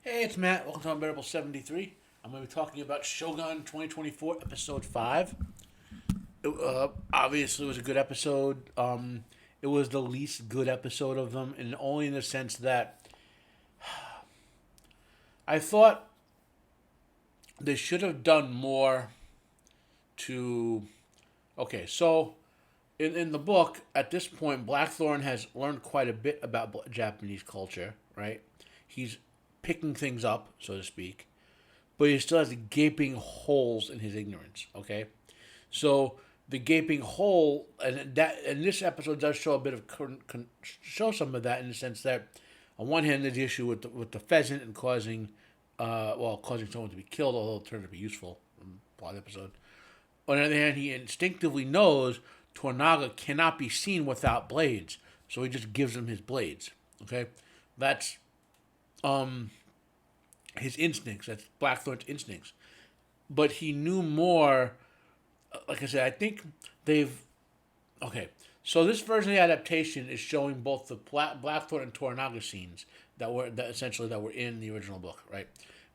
Hey, it's Matt. Welcome to Unbearable 73. I'm going to be talking about Shogun 2024, Episode 5. Obviously, it was a good episode. It was the least good episode of them, and only in the sense that I thought they should have done more to. Okay, so in the book, at this point, Blackthorn has learned quite a bit about Japanese culture, right? He's picking things up, so to speak, but he still has gaping holes in his ignorance. Okay, so the gaping hole, and this episode does show a bit of show some of that in the sense that, on one hand, there's the issue with the pheasant and causing, causing someone to be killed, although it turned out to be useful in the plot episode. On the other hand, he instinctively knows Tornaga cannot be seen without blades, so he just gives him his blades. Okay, that's his instincts. That's Blackthorn's instincts. But he knew more. Like I said, I think they've. Okay, so this version of the adaptation is showing both the Blackthorn and Toranaga scenes that were in the original book, right?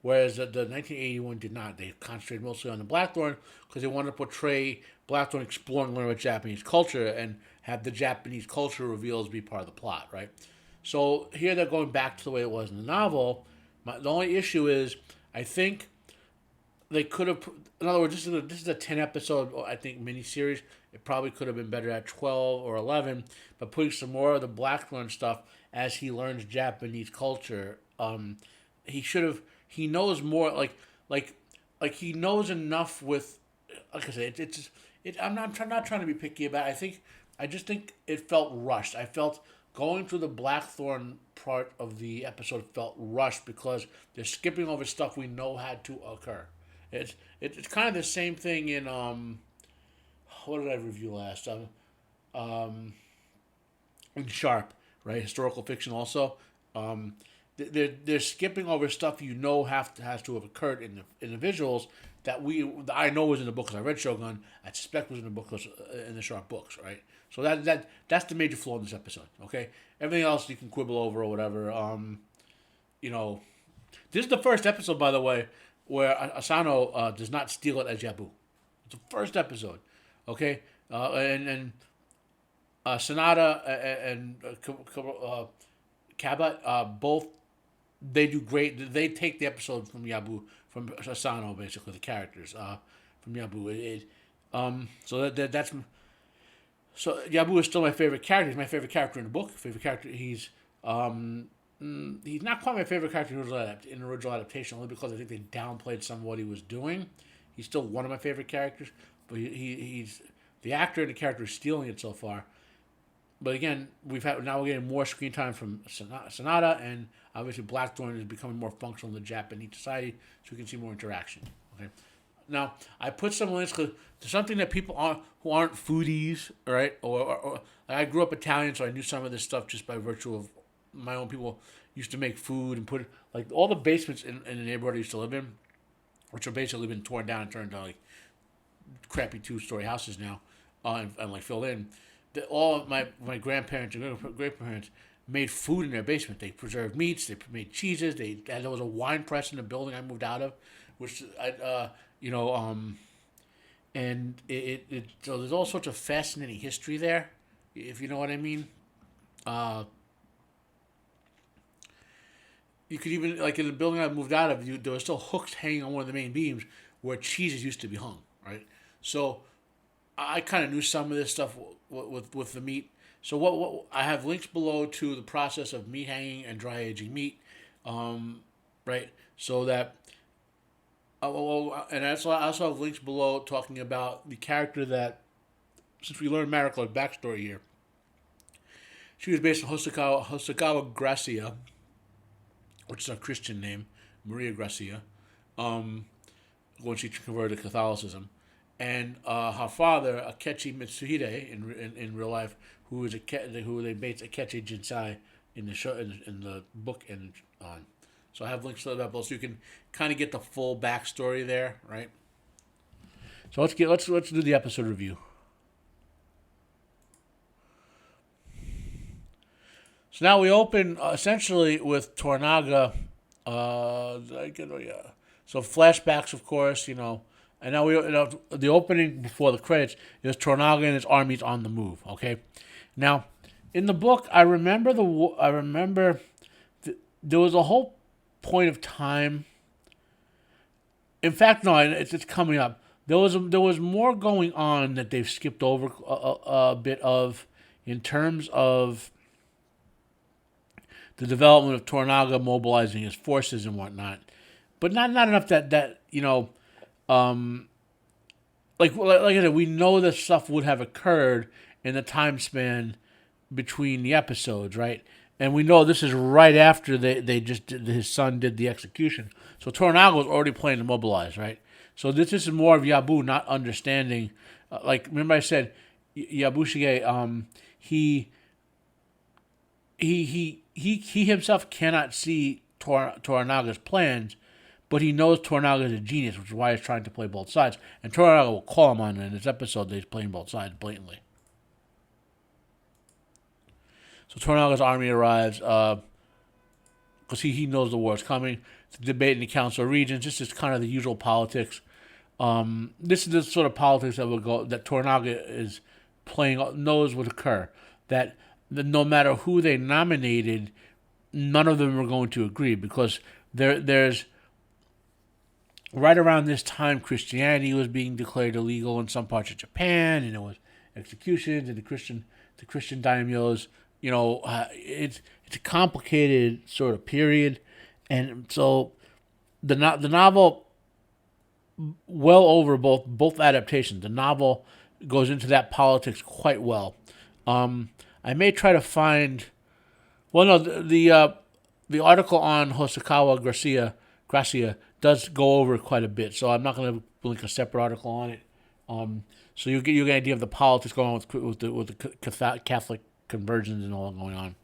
Whereas the 1981 did not. They concentrated mostly on the Blackthorn because they wanted to portray Blackthorn exploring, learning about Japanese culture, and have the Japanese culture reveals be part of the plot, right? So here they're going back to the way it was in the novel. The only issue is, I think they could have. In other words, this is a 10 episode, I think, miniseries. It probably could have been better at 12 or 11, but putting some more of the Blackthorn stuff as he learns Japanese culture. He should have. He knows more. Like he knows enough with. Like I said, I'm not trying to be picky about it. I just think it felt rushed. I felt going through the Blackthorn part of the episode felt rushed because they're skipping over stuff we know had to occur. It's kind of the same thing in what did I review last? In Sharp, right? Historical fiction also. They're skipping over stuff you know has to have occurred in the visuals that I know was in the book because I read Shogun. I suspect was in the book in the Sharp books, right? So that's the major flaw in this episode. Okay, everything else you can quibble over or whatever. You know, this is the first episode, by the way, where Asano does not steal it as Yabu. It's the first episode, okay? And Sonata and Cabot, both, they do great. They take the episode from Yabu, from Asano, basically, the characters from Yabu. That's... So Yabu is still my favorite character. He's my favorite character in the book. Favorite character. He's not quite my favorite character in the original adaptation, only because I think they downplayed some of what he was doing. He's still one of my favorite characters, but he's the actor and the character is stealing it so far. But again, we're getting more screen time from Sonata, and obviously Blackthorn is becoming more functional in the Japanese society, so we can see more interaction. Okay. Now, I put some links to something that people who aren't foodies, right? Or I grew up Italian, so I knew some of this stuff just by virtue of my own people used to make food and put like all the basements in the neighborhood I used to live in, which are basically been torn down and turned into like crappy 2-story houses now, and like filled in. All of my grandparents and great parents made food in their basement. They preserved meats. They made cheeses. There was a wine press in the building I moved out of, which and so there's all sorts of fascinating history there, if you know what I mean. You could even, like in the building I moved out of, there were still hooks hanging on one of the main beams where cheeses used to be hung, right? So I kind of knew some of this stuff with the meat. So what I have links below to the process of meat hanging and dry aging meat, right? So that, and I also have links below talking about the character that, since we learned Mariko's backstory here, she was based on Hosokawa Gracia, which is a Christian name, Maria Gracia, when she converted to Catholicism, and her father, Akechi Mitsuhide, in real life, who they based Akechi Jinsai in the show in the book and on. So I have links to that below, so you can kind of get the full backstory there, right? So let's do the episode review. So now we open essentially with Tornaga Did I get? Oh yeah. So flashbacks, of course, and now the opening before the credits is Toranaga and his armies on the move. Okay, now in the book, there was a whole point of time. In fact, no, it's coming up. There was more going on that they've skipped over a bit of in terms of the development of Toranaga mobilizing his forces and whatnot, but not enough that like I said, we know this stuff would have occurred in the time span between the episodes, right? And we know this is right after his son did the execution. So Toranaga was already planning to mobilize, right? So this is more of Yabu not understanding. Remember I said, Yabushige, he himself cannot see Toranaga's plans, but he knows Toranaga is a genius, which is why he's trying to play both sides. And Toranaga will call him on it in this episode that he's playing both sides blatantly. So Toranaga's army arrives because he knows the war is coming. It's a debate in the Council of Regents. This is kind of the usual politics. This is the sort of politics that Toranaga is playing, knows would occur. That no matter who they nominated, none of them were going to agree because there's right around this time Christianity was being declared illegal in some parts of Japan, and there was executions and the Christian daimyos. It's a complicated sort of period, and so the novel, well over both adaptations, the novel goes into that politics quite well. I may try to find, the article on Hosokawa Gracia does go over quite a bit, so I'm not going to link a separate article on it. So you get an idea of the politics going on with the Catholic conversions and all going on.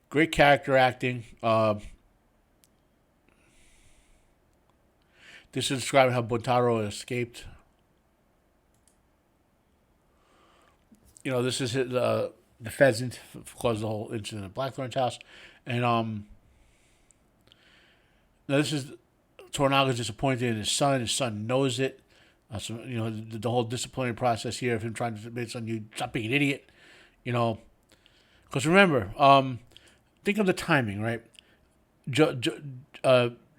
Great character acting. This is describing how Buntaro escaped. This is the pheasant caused the whole incident at Blackthorn's house, and now this is Toranaga's disappointed in his son. His son knows it. The whole disciplinary process here of him trying to make his son, you stop being an idiot. Because remember, think of the timing, right?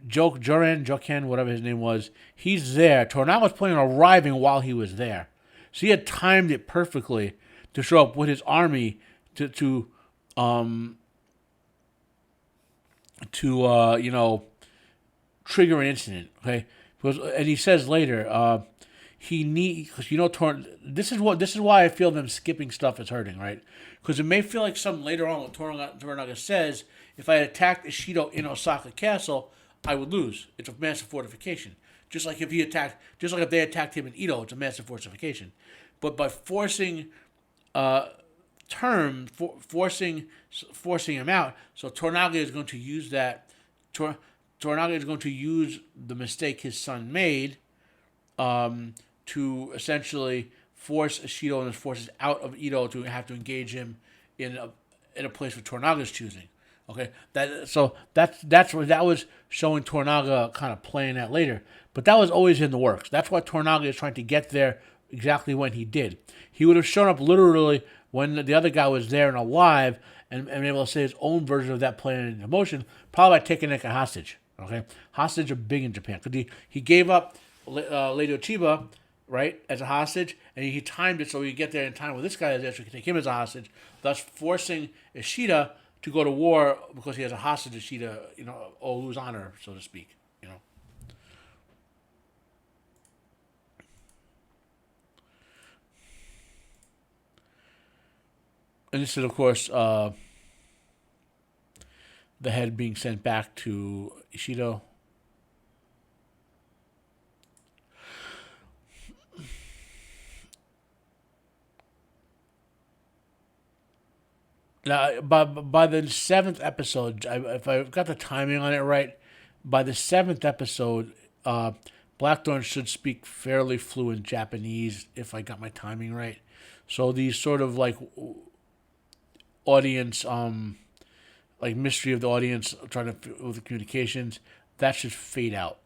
Joken, whatever his name was, he's there. Toranaga was planning on arriving while he was there, so he had timed it perfectly to show up with his army to trigger an incident. Okay, and he says later, this is why I feel them skipping stuff is hurting, right? Because it may feel like something later on what Toranaga says, if I had attacked Ishido in Osaka Castle, I would lose. It's a massive fortification. Just like if they attacked him in Edo, it's a massive fortification. But by forcing forcing him out, so Toranaga is going to use that. Toranaga is going to use the mistake his son made to essentially force Ishido and his forces out of Edo to have to engage him in a place for Toranaga's choosing. Okay, that was showing Toranaga kind of playing that later, but that was always in the works. That's why Toranaga is trying to get there exactly when he did. He would have shown up literally when the other guy was there and alive, and able to say his own version of that plan into motion, probably by taking like a hostage. Okay, hostage are big in Japan because he gave up Lady Chiba, right, as a hostage, and he timed it so he get there in time where this guy is there, so he can take him as a hostage, thus forcing Ishida to go to war because he has a hostage Ishida, lose honor, so to speak, And this is, of course, the head being sent back to Ishido. Now, by the 7th episode, if I've got the timing on it right, by the 7th episode, Blackthorn should speak fairly fluent Japanese, if I got my timing right. So these sort of like audience, like mystery of the audience, trying to with the communications, that should fade out.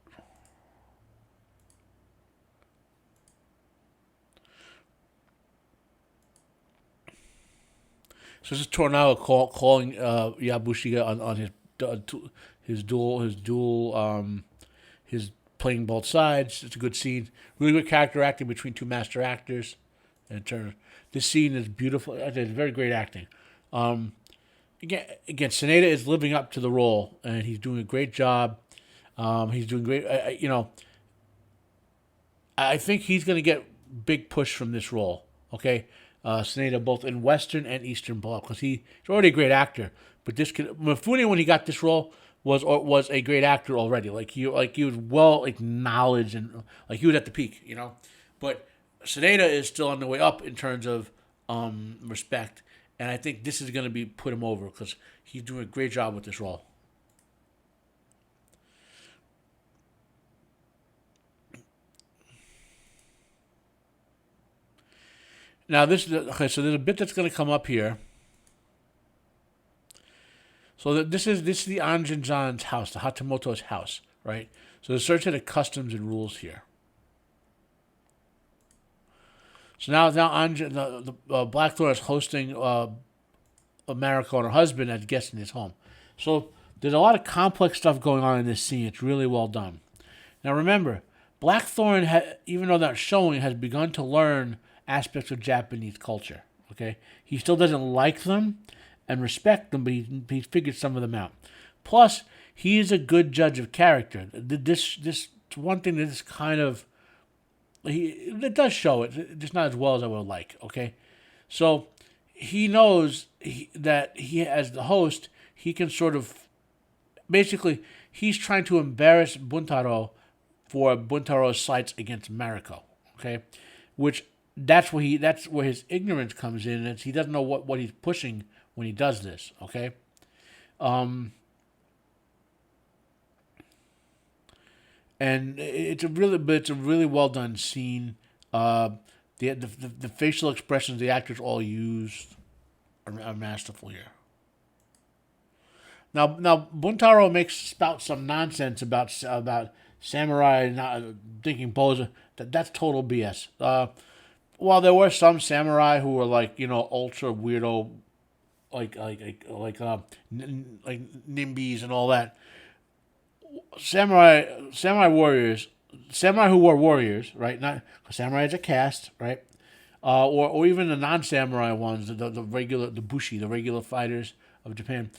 So this is Tornado calling Yabushiga on his playing both sides. It's a good scene. Really good character acting between two master actors. And this scene is beautiful. It's very great acting. Again, Sanada is living up to the role, and he's doing a great job. He's doing great. I think he's going to get big push from this role. Okay, Sanada both in Western and Eastern bloc because he's already a great actor. But Mifune, when he got this role, was a great actor already. He was well acknowledged and like he was at the peak, But Sanada is still on the way up in terms of respect, and I think this is going to be put him over because he's doing a great job with this role. Now okay. So there's a bit that's going to come up here. So this is the Anjin-zan's house, the Hatamoto's house, right? So there's certain set of customs and rules here. So now Anjin, the Blackthorn is hosting Mariko and her husband as guests in his home. So there's a lot of complex stuff going on in this scene. It's really well done. Now remember, Blackthorn, even though not showing, has begun to learn aspects of Japanese culture. Okay, he still doesn't like them and respect them, but he figured some of them out. Plus, he is a good judge of character. This one thing that is kind of it does show it, just not as well as I would like. Okay, so he knows that he, as the host, he can sort of basically he's trying to embarrass Buntaro for Buntaro's slights against Mariko. Okay, which that's where his ignorance comes in, and he doesn't know what he's pushing when he does this. Okay. And it's a really well done scene. The facial expressions the actors all use are masterful here. Now Buntaro spouts some nonsense about samurai not thinking bows. That's total BS. While there were some samurai who were ultra weirdo, like NIMBYs and all that. Samurai who were warriors, right? Not samurai is a caste, right? Or even the non-samurai ones, the bushi, the regular fighters of Japan,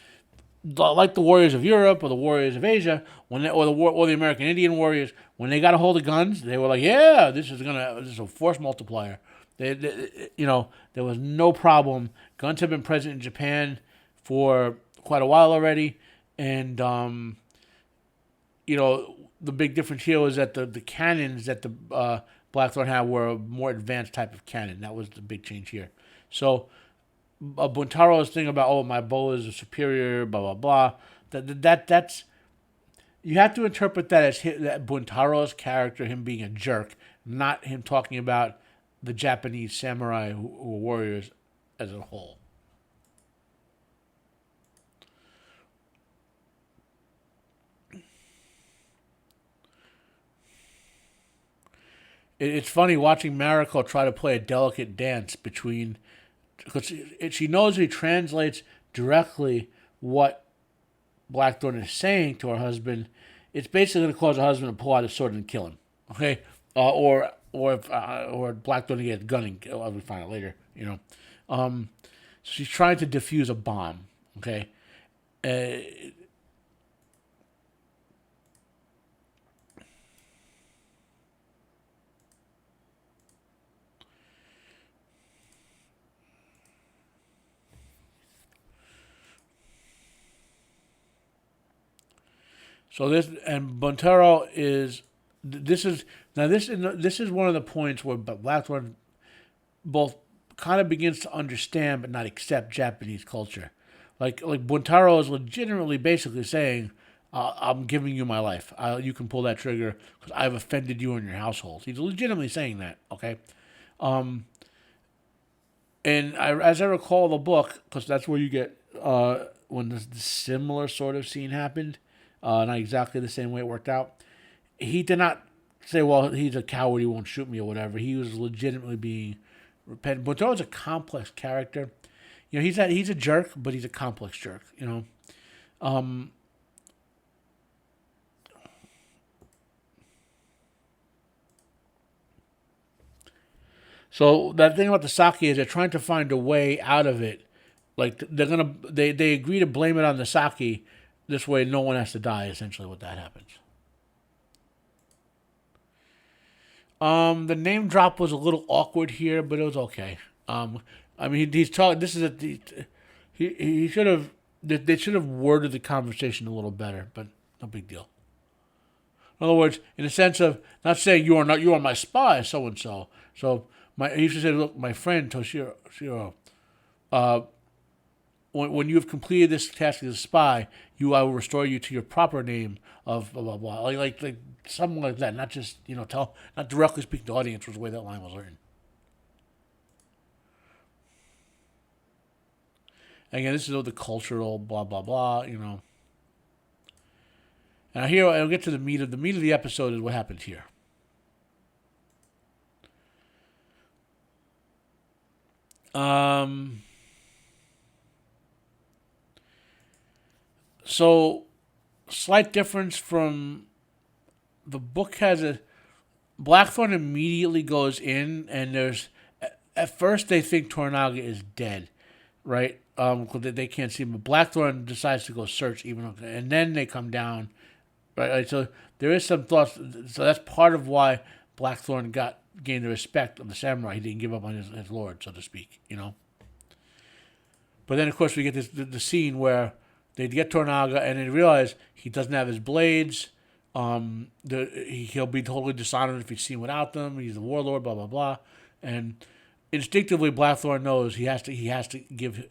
like the warriors of Europe or the warriors of Asia, or the American Indian warriors, when they got a hold of guns, they were like, yeah, this is a force multiplier. There was no problem. Guns have been present in Japan for quite a while already, and the big difference here was that the cannons that the Blackthorn had were a more advanced type of cannon. That was the big change here. So Buntaro's thing about my bow is superior, blah blah blah. That's you have to interpret that as that Buntaro's character, him being a jerk, not him talking about the Japanese samurai who were warriors as a whole. It's funny watching Mariko try to play a delicate dance because she knows he translates directly what Blackthorn is saying to her husband. It's basically going to cause her husband to pull out his sword and kill him. Okay, or Blackthorn gets gunning. I'll find out later. So she's trying to defuse a bomb. Okay. So Buntaro is this is one of the points where Blackthorn both kind of begins to understand but not accept Japanese culture. Like Buntaro is legitimately basically saying, "I'm giving you my life. You can pull that trigger because I've offended you and your household." He's legitimately saying that. Okay, And as I recall the book, because that's where you get when the similar sort of scene happened, not exactly the same way it worked out. He did not say, "Well, he's a coward. He won't shoot me or whatever." He was legitimately being repentant. Buntaro's a complex character. You know, he's a jerk, but he's a complex jerk. You know. So that thing about the sake is they're trying to find a way out of it. Like they agree to blame it on the sake. This way, no one has to die. Essentially, what that happens. The name drop was a little awkward here, but it was okay. I mean, he's talking. This is he should have. They should have worded the conversation a little better, but no big deal. In other words, in the sense of not saying you are my spy, so and so. So he should say, look, my friend Toshiro, uh, when you have completed this task as a spy, I will restore you to your proper name of blah blah blah, like something like that. Not just not directly speaking to the audience was the way that line was written. Again, this is all the cultural blah blah blah, Now here I'll get to the meat of the episode is what happens here. So slight difference from the book has a Blackthorn immediately goes in and there's at first they think Toranaga is dead, right? Because they can't see him. But Blackthorn decides to go search and then they come down, right? So there is some thoughts. So that's part of why Blackthorn gained the respect of the samurai. He didn't give up on his lord, so to speak, But then of course we get the scene where they get Toranaga and they realize he doesn't have his blades. He'll be totally dishonored if he's seen without them. He's the warlord, blah blah blah, and instinctively Blackthorn knows he has to give.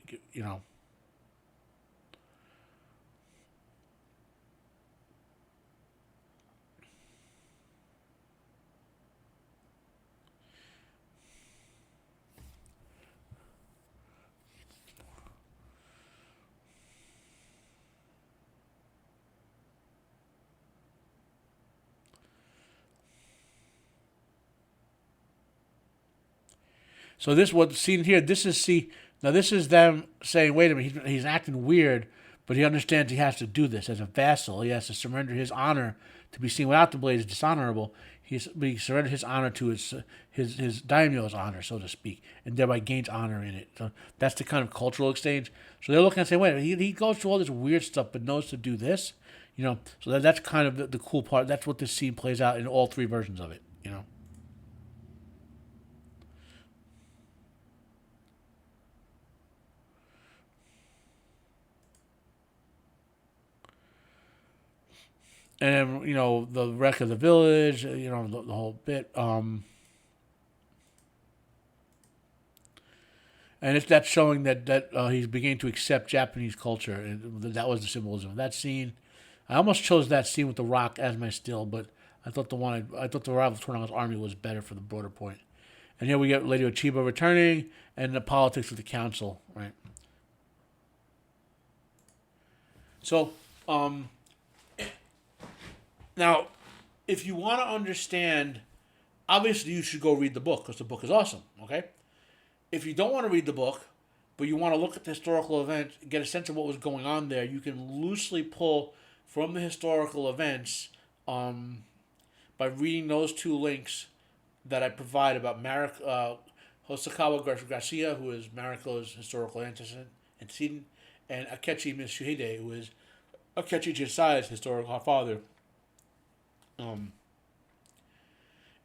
So this what seen here. This is them saying, "Wait a minute, he's acting weird, but he understands he has to do this as a vassal. He has to surrender his honor to be seen without the blade is dishonorable. He surrendered his honor to his daimyo's honor, so to speak, and thereby gains honor in it. So that's the kind of cultural exchange. So they're looking and saying, wait, he goes through all this weird stuff, but knows to do this, So that's kind of the cool part. That's what this scene plays out in all three versions of it. And the wreck of the village, the whole bit. And that's showing that he's beginning to accept Japanese culture, and that was the symbolism of that scene. I almost chose that scene with the Rock as my still, but I thought the arrival of Toranaga's army was better for the broader point. And here we get Lady Ochiba returning, and the politics of the council, right? So, now, if you want to understand, obviously you should go read the book because the book is awesome, okay? If you don't want to read the book, but you want to look at the historical event, get a sense of what was going on there, you can loosely pull from the historical events by reading those two links that I provide about Hosokawa Gracia, who is Mariko's historical antecedent, and Akechi Mitsuhide, who is Akechi Jinsai's historical father.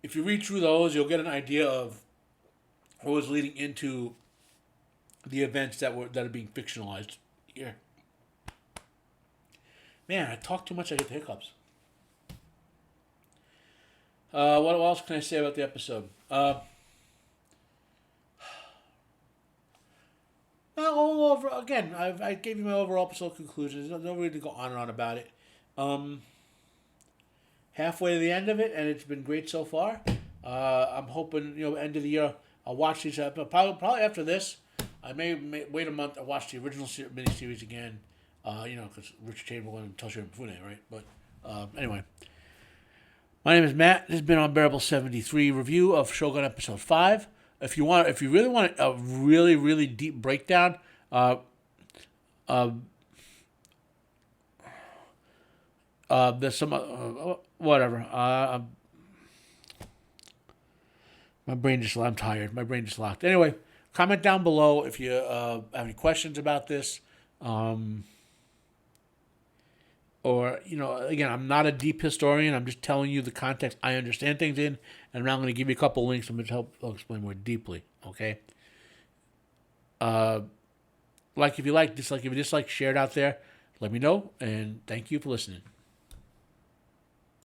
If you read through those, you'll get an idea of what was leading into the events that are being fictionalized here. Man, I talk too much, I get the hiccups. What else can I say about the episode? Again, I gave you my overall episode conclusions. No reason to go on and on about it. Halfway to the end of it, and it's been great so far. I'm hoping, end of the year, I'll watch these probably after this. I may wait a month. I watch the original miniseries again. Because Richard Chamberlain and Toshiro Mifune, right? But anyway, my name is Matt. This has been Unbearable 73 review of Shogun episode 5. If you really want a really, really deep breakdown, there's some whatever. I'm tired. My brain just locked. Anyway, comment down below if you have any questions about this. Or, again, I'm not a deep historian. I'm just telling you the context I understand things in. And now I'm going to give you a couple links to help explain more deeply. Okay? If you like, dislike. If you dislike, share it out there. Let me know. And thank you for listening.